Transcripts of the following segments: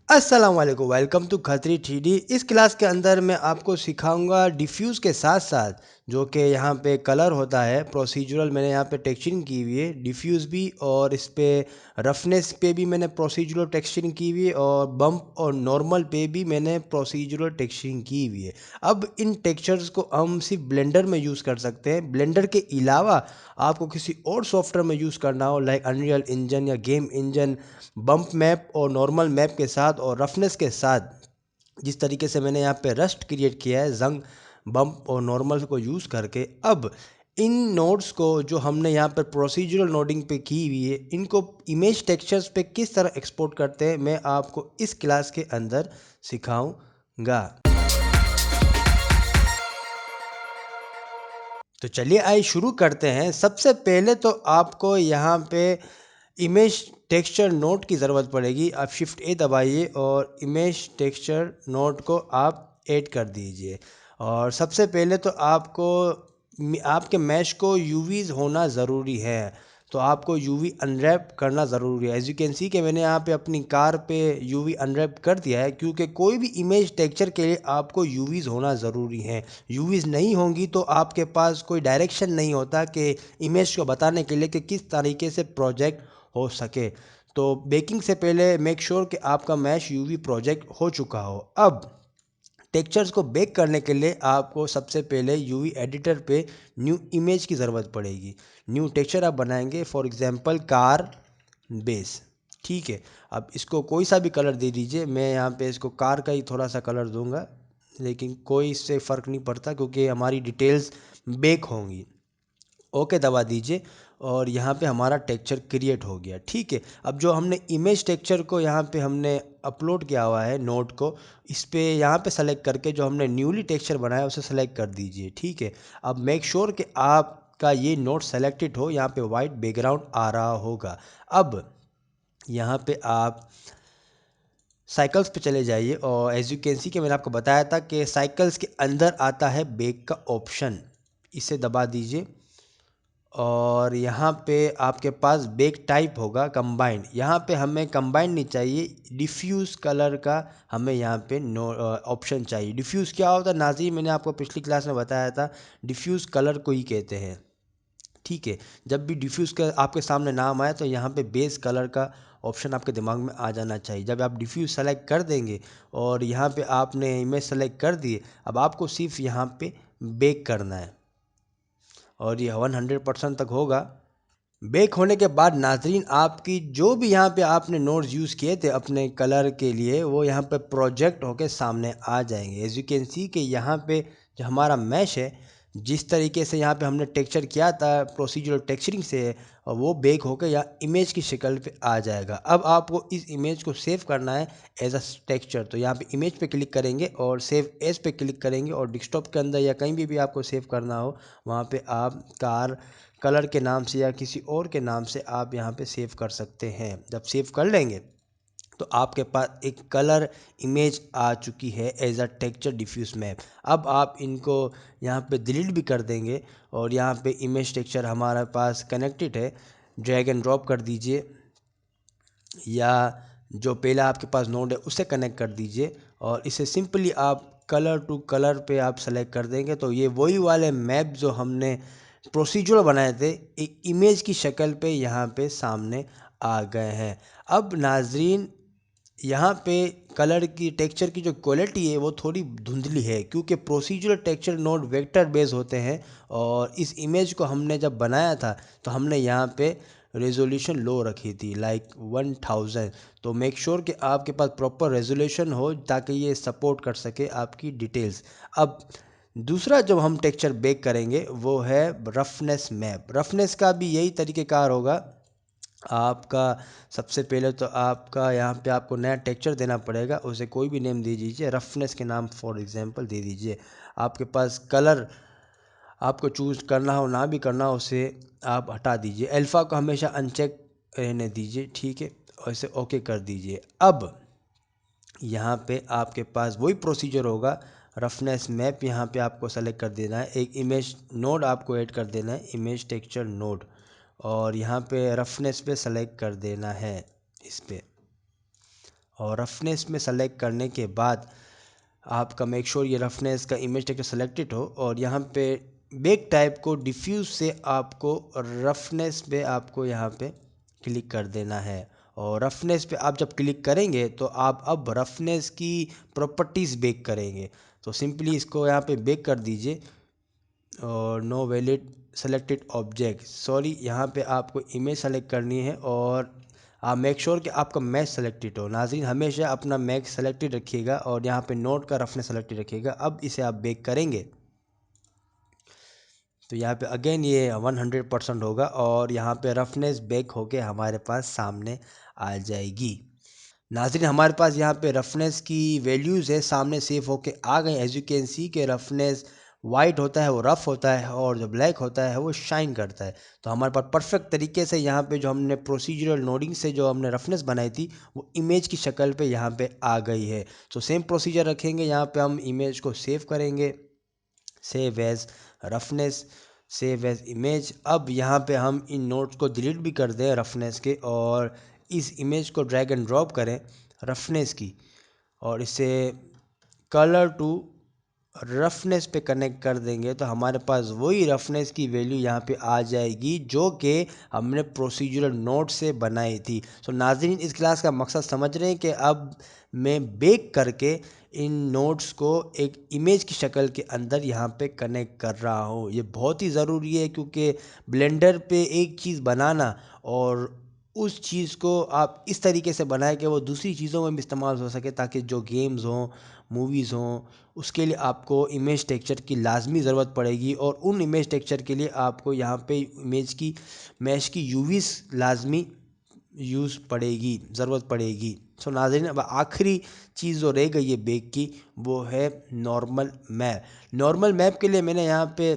अस्सलाम वालेकुम, welcome to Khatri 3D। इस क्लास के अंदर मैं आपको सिखाऊंगा डिफ्यूज़ के साथ साथ जो कि यहाँ पे कलर होता है प्रोसीजरल। मैंने यहाँ पे टेक्सचरिंग की हुई है डिफ्यूज़ भी, और इस पे रफनेस पे भी मैंने प्रोसीजरल टेक्सचरिंग की हुई है, और बम्प और नॉर्मल पे भी मैंने प्रोसीजरल टेक्सचरिंग की हुई है। अब इन टेक्सचर्स को हम सिर्फ ब्लेंडर में यूज़ कर सकते हैं। ब्लेंडर के अलावा आपको किसी और सॉफ्टवेयर में यूज़ करना हो, लाइक अनरियल इंजन या गेम इंजन, बम्प मैप और नॉर्मल मैप के साथ और रफनेस के साथ, जिस तरीके से मैंने यहाँ पे रस्ट क्रिएट किया है जंग, बम्प और नॉर्मल को यूज़ करके। अब इन नोड्स को जो हमने यहाँ पर प्रोसीजरल नोडिंग पे की हुई है, इनको इमेज टेक्सचर्स पे किस तरह एक्सपोर्ट करते हैं मैं आपको इस क्लास के अंदर सिखाऊंगा। तो चलिए आइए शुरू करते हैं। सबसे पहले तो आपको यहाँ पे इमेज टेक्सचर नोड की ज़रूरत पड़ेगी। आप शिफ्ट ए दबाइए और इमेज टेक्सचर नोड को आप ऐड कर दीजिए। और सबसे पहले तो आपको आपके मैश को यूवीज़ होना ज़रूरी है, तो आपको यूवी अनरैप करना ज़रूरी है। एज यू कैन सी कि मैंने यहाँ पे अपनी कार पे यूवी अनरैप कर दिया है, क्योंकि कोई भी इमेज टेक्सचर के लिए आपको यूवीज़ होना ज़रूरी है। यूवीज़ नहीं होंगी तो आपके पास कोई डायरेक्शन नहीं होता कि इमेज को बताने के लिए कि किस तरीके से प्रोजेक्ट हो सके। तो बेकिंग से पहले मेक श्योर कि आपका मैश यूवी प्रोजेक्ट हो चुका हो। अब टेक्सचर्स को बेक करने के लिए आपको सबसे पहले यूवी एडिटर पे न्यू इमेज की ज़रूरत पड़ेगी। न्यू टेक्सचर आप बनाएंगे, फॉर एग्जांपल कार बेस। ठीक है, अब इसको कोई सा भी कलर दे दीजिए। मैं यहाँ पे इसको कार का ही थोड़ा सा कलर दूंगा, लेकिन कोई इससे फ़र्क नहीं पड़ता क्योंकि हमारी डिटेल्स बेक होंगी। ओके दबा दीजिए और यहाँ पे हमारा टेक्सचर क्रिएट हो गया। ठीक है, अब जो हमने इमेज टेक्सचर को यहाँ पे हमने अपलोड किया हुआ है नोड को, इस पे यहाँ पे सेलेक्ट करके जो हमने न्यूली टेक्सचर बनाया उसे सेलेक्ट कर दीजिए। ठीक है, अब मेक श्योर कि आपका ये नोड सेलेक्टेड हो, यहाँ पे वाइट बैकग्राउंड आ रहा होगा। अब यहाँ पे आप साइकिल्स पे चले जाइए और एज यू कैन सी कि मैंने आपको बताया था कि साइकिल्स के अंदर आता है बेक का ऑप्शन, इसे दबा दीजिए और यहाँ पे आपके पास बेक टाइप होगा कंबाइंड। यहाँ पे हमें कंबाइंड नहीं चाहिए, डिफ्यूज़ कलर का हमें यहाँ पे नो ऑप्शन चाहिए। डिफ्यूज़ क्या होता है नाज़रीन, मैंने आपको पिछली क्लास में बताया था, डिफ्यूज़ कलर को ही कहते हैं। ठीक है, जब भी डिफ्यूज़ का आपके सामने नाम आए तो यहाँ पे बेस कलर का ऑप्शन आपके दिमाग में आ जाना चाहिए। जब आप डिफ्यूज़ सेलेक्ट कर देंगे और यहाँ पे आपने इमेज सेलेक्ट कर दिए, अब आपको सिर्फ यहाँ पे बेक करना है और ये 100% तक होगा। बेक होने के बाद नाजरीन, आपकी जो भी यहाँ पे आपने नोड्स यूज़ किए थे अपने कलर के लिए, वो यहाँ पे प्रोजेक्ट होके सामने आ जाएंगे। एज यू कैन सी कि यहाँ पे जो हमारा मैश है, जिस तरीके से यहाँ पे हमने टेक्सचर किया था प्रोसीजरल टेक्सचरिंग से, और वो बेक होकर या इमेज की शक्ल पे आ जाएगा। अब आपको इस इमेज को सेव करना है एज अ टेक्सचर, तो यहाँ पे इमेज पे क्लिक करेंगे और सेव एज पे क्लिक करेंगे, और डेस्कटॉप के अंदर या कहीं भी आपको सेव करना हो वहाँ पे आप कार कलर के नाम से या किसी और के नाम से आप यहाँ पे सेव कर सकते हैं। जब सेव कर लेंगे तो आपके पास एक कलर इमेज आ चुकी है as a texture diffuse map. अब आप इनको यहाँ पे डिलीट भी कर देंगे और यहाँ पे इमेज टेक्सचर हमारे पास कनेक्टेड है, ड्रैग एंड ड्रॉप कर दीजिए या जो पहला आपके पास नोड है उसे कनेक्ट कर दीजिए और इसे सिंपली आप कलर टू कलर पे आप सेलेक्ट कर देंगे तो ये वही वाले मैप जो हमने प्रोसीजर बनाए थे एक इमेज की शक्ल पे यहाँ पे सामने आ गए हैं। अब नाजरीन, यहाँ पे कलर की टेक्सचर की जो क्वालिटी है वो थोड़ी धुंधली है, क्योंकि procedural texture node vector base होते हैं और इस इमेज को हमने जब बनाया था तो हमने यहाँ पे रेजोल्यूशन लो रखी थी, लाइक 1000। तो मेक श्योर कि आपके पास प्रॉपर रेजोल्यूशन हो ताकि ये सपोर्ट कर सके आपकी डिटेल्स। अब दूसरा जब हम टेक्सचर बेक करेंगे वो है रफनेस मैप। रफनेस का भी यही तरीक़ेकार होगा। आपका सबसे पहले तो आपका यहाँ पे आपको नया टेक्सचर देना पड़ेगा, उसे कोई भी नेम दे दीजिए, रफनेस के नाम फॉर एग्जांपल दे दीजिए। आपके पास कलर आपको चूज़ करना हो ना भी करना हो उसे आप हटा दीजिए। अल्फ़ा को हमेशा अनचेक रहने दीजिए। ठीक है, और इसे ओके कर दीजिए। अब यहाँ पे आपके पास वही प्रोसीजर होगा, रफनेस मैप यहाँ पे आपको सेलेक्ट कर देना है, एक इमेज नोड आपको ऐड कर देना है, इमेज टेक्सचर नोड, और यहाँ पे रफनेस पे सेलेक्ट कर देना है इस पे। और रफनेस में सेलेक्ट करने के बाद आपका मेक श्योर ये रफनेस का इमेज टेक्सचर सेलेक्टेड हो, और यहाँ पे बेक टाइप को डिफ्यूज से आपको रफनेस पे आपको यहाँ पे क्लिक कर देना है। और रफनेस पे आप जब क्लिक करेंगे तो आप अब रफनेस की प्रॉपर्टीज़ बेक करेंगे। तो सिंपली इसको यहाँ पे बेक कर दीजिए, और no valid selected object, sorry यहाँ पे आपको इमेज सेलेक्ट करनी है, और आप मेक श्योर कि आपका मैच सेलेक्टेड हो। नाज़रीन हमेशा अपना मैच सेलेक्टेड रखिएगा और यहाँ पे नोट का रफनेस सेलेक्टेड रखिएगा। अब इसे आप बेक करेंगे तो यहाँ पे अगेन ये 100% होगा, और यहाँ पे रफनेस बेक होके हमारे पास सामने आ जाएगी। नाज़रीन हमारे पास यहाँ पे रफनेस की वैल्यूज़ है सामने सेव होके आ गई। एज यू कैन सी के रफनेस वाइट होता है वो रफ़ होता है, और जो ब्लैक होता है वो शाइन करता है। तो हमारे पास परफेक्ट तरीके से यहाँ पे जो हमने प्रोसीजरल नोडिंग से जो हमने रफनेस बनाई थी वो इमेज की शक्ल पे यहाँ पे आ गई है। तो सेम प्रोसीजर रखेंगे, यहाँ पे हम इमेज को सेव करेंगे, save as roughness, save as image. अब यहाँ पे हम इन नोट्स को डिलीट भी कर दें रफनेस के, और इस इमेज को ड्रैग एंड ड्रॉप करें रफनेस की, और इसे कलर टू रफनेस पे कनेक्ट कर देंगे तो हमारे पास वही रफनेस की वैल्यू यहाँ पे आ जाएगी जो कि हमने प्रोसीजरल नोट से बनाई थी। सो नाज़रीन इस क्लास का मकसद समझ रहे हैं कि अब मैं बेक करके इन नोट्स को एक इमेज की शक्ल के अंदर यहाँ पे कनेक्ट कर रहा हूँ। ये बहुत ही ज़रूरी है, क्योंकि ब्लेंडर पे एक चीज़ बनाना और उस चीज़ को आप इस तरीके से बनाएं कि वो दूसरी चीज़ों में भी इस्तेमाल हो सके, ताकि जो गेम्स हों, मूवीज़ हों, उसके लिए आपको इमेज टेक्सचर की लाजमी ज़रूरत पड़ेगी। और उन इमेज टेक्सचर के लिए आपको यहाँ पे इमेज की मैश की यूवीज़ लाजमी यूज़ पड़ेगी, ज़रूरत पड़ेगी। सो नाज़रीन अब आखिरी चीज़ जो रह गई है बेक की, वो है नॉर्मल मैप। नॉर्मल मैप के लिए मैंने यहाँ पे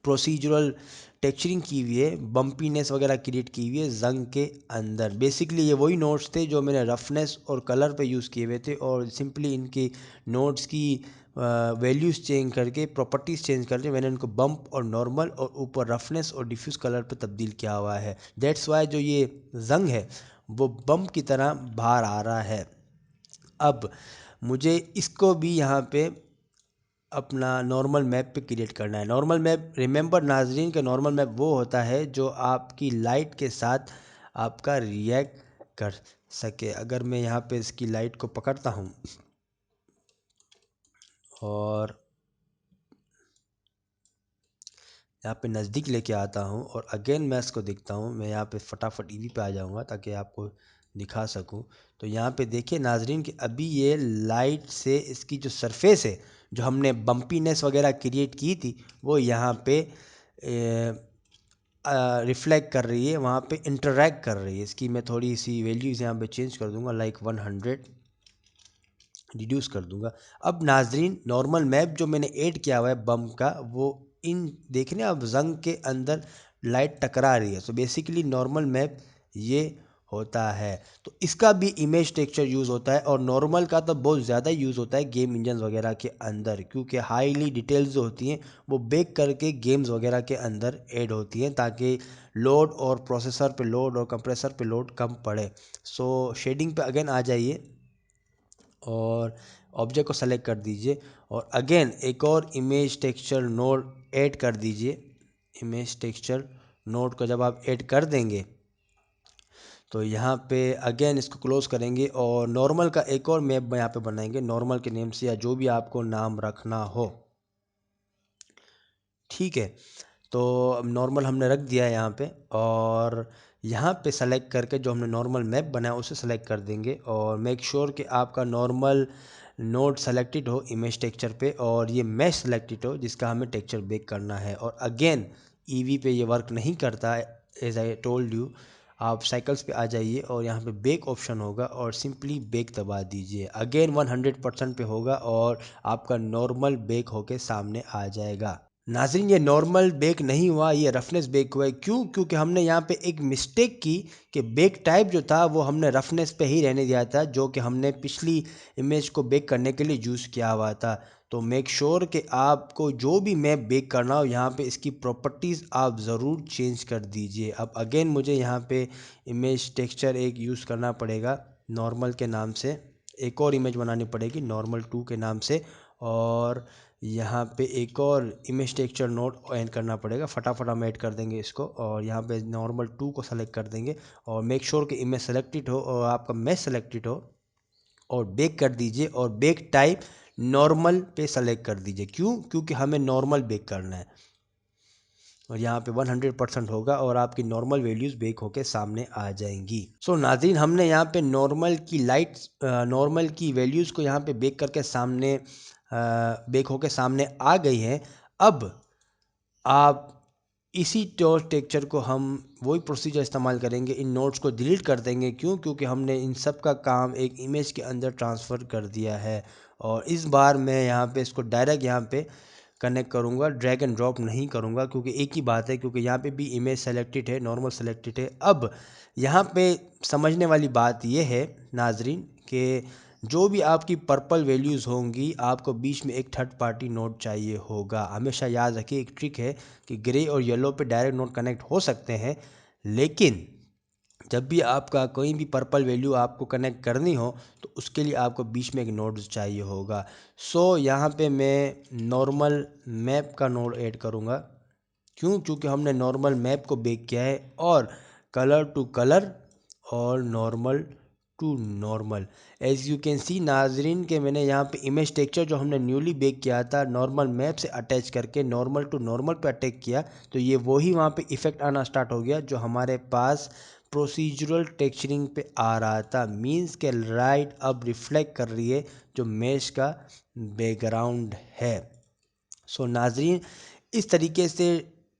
प्रोसीजरल टेक्चरिंग की हुई है, बम्पीनेस वगैरह क्रिएट की हुई है जंग के अंदर। बेसिकली ये वही नोट्स थे जो मैंने रफनेस और कलर पे यूज़ किए हुए थे, और सिंपली इनकी नोट्स की वैल्यूज़ चेंज करके, प्रॉपर्टीज़ चेंज करके मैंने इनको बम्प और नॉर्मल और ऊपर रफनेस और डिफ्यूज़ कलर पे तब्दील किया हुआ है। दैट्स वाई जो ये जंग है वो बम्प की तरह बाहर आ रहा है। अब मुझे इसको भी यहाँ पे अपना नॉर्मल मैप पे क्रिएट करना है। नॉर्मल मैप, रिमेंबर नाजरीन के, नॉर्मल मैप वो होता है जो आपकी लाइट के साथ आपका रिएक्ट कर सके। अगर मैं यहाँ पे इसकी लाइट को पकड़ता हूँ और यहाँ पे नज़दीक लेके आता हूँ और अगेन मैं इसको देखता हूँ, मैं यहाँ पे फटाफट ईवी पे आ जाऊँगा ताकि आपको दिखा सकूँ। तो यहाँ पे देखिए नाजरीन कि अभी ये लाइट से इसकी जो सरफेस है, जो हमने बम्पीनेस वगैरह क्रिएट की थी, वो यहाँ पे रिफ्लेक्ट कर रही है, वहाँ पे इंटरेक्ट कर रही है। इसकी मैं थोड़ी सी वैल्यूज़ यहाँ पे चेंज कर दूँगा, लाइक 100 रिड्यूस कर दूंगा। अब नाजरीन नॉर्मल मैप जो मैंने ऐड किया हुआ है बम का, वो इन देख रहे हैं अब जंग के अंदर लाइट टकरा रही है। सो बेसिकली नॉर्मल मैप ये होता है। तो इसका भी इमेज टेक्सचर यूज़ होता है, और नॉर्मल का तो बहुत ज़्यादा यूज़ होता है गेम इंजन वगैरह के अंदर, क्योंकि हाईली डिटेल्स जो होती हैं वो बेक करके गेम्स वगैरह के अंदर ऐड होती हैं, ताकि लोड और प्रोसेसर पे लोड और कंप्रेसर पे लोड कम पड़े। सो शेडिंग पे अगेन आ जाइए और ऑब्जेक्ट को सेलेक्ट कर दीजिए, और अगेन एक और इमेज टेक्सचर नोड ऐड कर दीजिए। इमेज टेक्सचर नोड को जब आप ऐड कर देंगे तो यहाँ पे अगेन इसको क्लोज करेंगे, और नॉर्मल का एक और मैप यहाँ पे बनाएंगे नॉर्मल के नेम से, या जो भी आपको नाम रखना हो। ठीक है, तो अब नॉर्मल हमने रख दिया है यहाँ पे, और यहाँ पे सेलेक्ट करके जो हमने नॉर्मल मैप बनाया उसे सेलेक्ट कर देंगे, और मेक श्योर कि आपका नॉर्मल नोड सेलेक्टेड हो इमेज टेक्सचर पे, और ये मैश सेलेक्टेड हो जिसका हमें टेक्सचर बेक करना है। और अगेन ईवी पे ये वर्क नहीं करता, एज आई टोल्ड यू। आप साइकिल्स पे आ जाइए और यहाँ पे बेक ऑप्शन होगा, और सिंपली बेक दबा दीजिए। अगेन 100% पे होगा और आपका नॉर्मल बेक होके सामने आ जाएगा। नाज़रीन ये नॉर्मल बेक नहीं हुआ, ये रफनेस बेक हुआ है। क्यों? क्योंकि हमने यहाँ पे एक मिस्टेक की कि बेक टाइप जो था वो हमने रफनेस पे ही रहने दिया था, जो कि हमने पिछली इमेज को बेक करने के लिए यूज़ किया हुआ था। तो मेक श्योर कि आपको जो भी मैप बेक करना हो यहाँ पे इसकी प्रॉपर्टीज़ आप ज़रूर चेंज कर दीजिए। अब अगेन मुझे यहाँ पे इमेज टेक्सचर एक यूज़ करना पड़ेगा, नॉर्मल के नाम से एक और इमेज बनानी पड़ेगी नॉर्मल 2 के नाम से, और यहाँ पे एक और इमेज टेक्सचर नोड ऐड करना पड़ेगा। फटाफट हम ऐड कर देंगे इसको, और यहाँ पे नॉर्मल 2 को सेलेक्ट कर देंगे और मेक श्योर कि इमेज सेलेक्टेड हो और आपका मैश सेलेक्टेड हो, और बेक कर दीजिए। और बेक टाइप नॉर्मल पे सेलेक्ट कर दीजिए। क्यों? क्योंकि हमें नॉर्मल बेक करना है, और यहाँ पे 100% होगा और आपकी नॉर्मल वैल्यूज़ बेक होके सामने आ जाएंगी। सो नाज़रीन, हमने यहाँ पे नॉर्मल की वैल्यूज़ को यहाँ पे बेक करके सामने बेक होके सामने आ गई हैं। अब आप इसी टेक्सचर को हम वही प्रोसीजर इस्तेमाल करेंगे, इन नोट्स को डिलीट कर देंगे। क्यों? क्योंकि हमने इन सब का काम एक इमेज के अंदर ट्रांसफ़र कर दिया है, और इस बार मैं यहाँ पे इसको डायरेक्ट यहाँ पे कनेक्ट करूँगा, ड्रैग एंड ड्रॉप नहीं करूँगा, क्योंकि एक ही बात है, क्योंकि यहाँ पे भी इमेज सेलेक्टेड है, नॉर्मल सेलेक्टेड है। अब यहाँ पे समझने वाली बात ये है नाजरीन कि जो भी आपकी पर्पल वैल्यूज़ होंगी, आपको बीच में एक थर्ड पार्टी नोड चाहिए होगा। हमेशा याद रखिए, एक ट्रिक है कि ग्रे और येलो पे डायरेक्ट नोड कनेक्ट हो सकते हैं, लेकिन जब भी आपका कोई भी पर्पल वैल्यू आपको कनेक्ट करनी हो तो उसके लिए आपको बीच में एक नोड चाहिए होगा। सो यहाँ पे मैं नॉर्मल मैप का नोड ऐड करूँगा। क्यों? क्योंकि हमने नॉर्मल मैप को बेक किया है, और कलर टू कलर और normal to normal. As you can see नाजरीन के मैंने यहाँ पे इमेज टेक्सचर जो हमने न्यूली बेक किया था नॉर्मल मैप से अटैच करके नॉर्मल टू नॉर्मल पे अटैच किया, तो ये वही वहाँ पे इफ़ेक्ट आना स्टार्ट हो गया जो हमारे पास प्रोसीजरल टेक्सचरिंग पे आ रहा था। मीन्स के लाइट अब रिफ्लेक्ट कर रही है जो मैश का बैकग्राउंड है। सो नाजरीन, इस तरीके से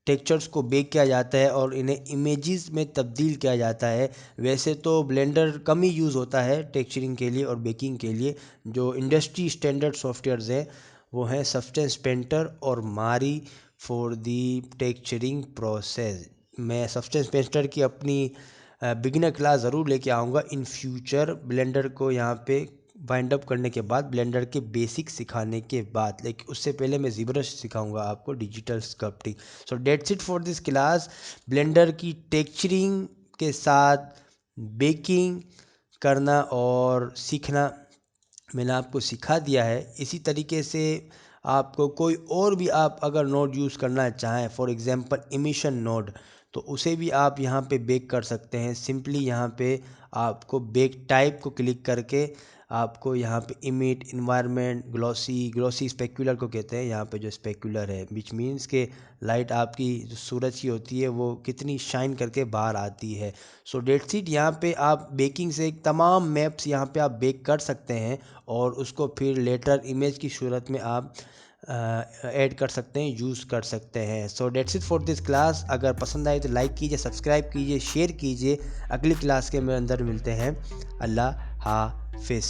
टेक्सचर्स को बेक किया जाता है और इन्हें इमेजेस में तब्दील किया जाता है। वैसे तो ब्लेंडर कम ही यूज़ होता है टेक्सचरिंग के लिए और बेकिंग के लिए। जो इंडस्ट्री स्टैंडर्ड सॉफ्टवेयर्स हैं वो हैं सबस्टेंस पेंटर और मारी फॉर दी टेक्सचरिंग प्रोसेस। मैं सबस्टेंस पेंटर की अपनी बिगिनर क्लास ज़रूर लेके आऊँगा इन फ्यूचर, ब्लेंडर को यहाँ पे वाइंड अप करने के बाद, ब्लेंडर के बेसिक सिखाने के बाद। लेकिन उससे पहले मैं ज़ीब्रश सिखाऊंगा आपको digital sculpting. So that's it for this class. Blender की टेक्सचरिंग के साथ बेकिंग करना और सीखना मैंने आपको सिखा दिया है। इसी तरीके से आपको कोई और भी आप अगर नोड यूज़ करना चाहें, फॉर एग्जांपल इमिशन नोड, तो उसे भी आप यहाँ पे बेक कर सकते हैं। सिंपली यहाँ पे आपको बेक टाइप को क्लिक करके आपको यहाँ पे इमिट इन्वायरमेंट ग्लॉसी स्पेक्युलर को कहते हैं यहाँ पे जो स्पेक्युलर है, विच मीन्स के लाइट आपकी जो सूरज की होती है वो कितनी शाइन करके बाहर आती है। So that's it. यहाँ पे आप बेकिंग से तमाम मैप्स यहाँ पे आप बेक कर सकते हैं और उसको फिर लेटर इमेज की सूरत में आप ऐड कर सकते हैं, यूज़ कर सकते हैं। So that's it for this class. अगर पसंद आए तो लाइक कीजिए, सब्सक्राइब कीजिए, शेयर कीजिए। अगली क्लास के अंदर मिलते हैं। अल्लाह हाफिज़।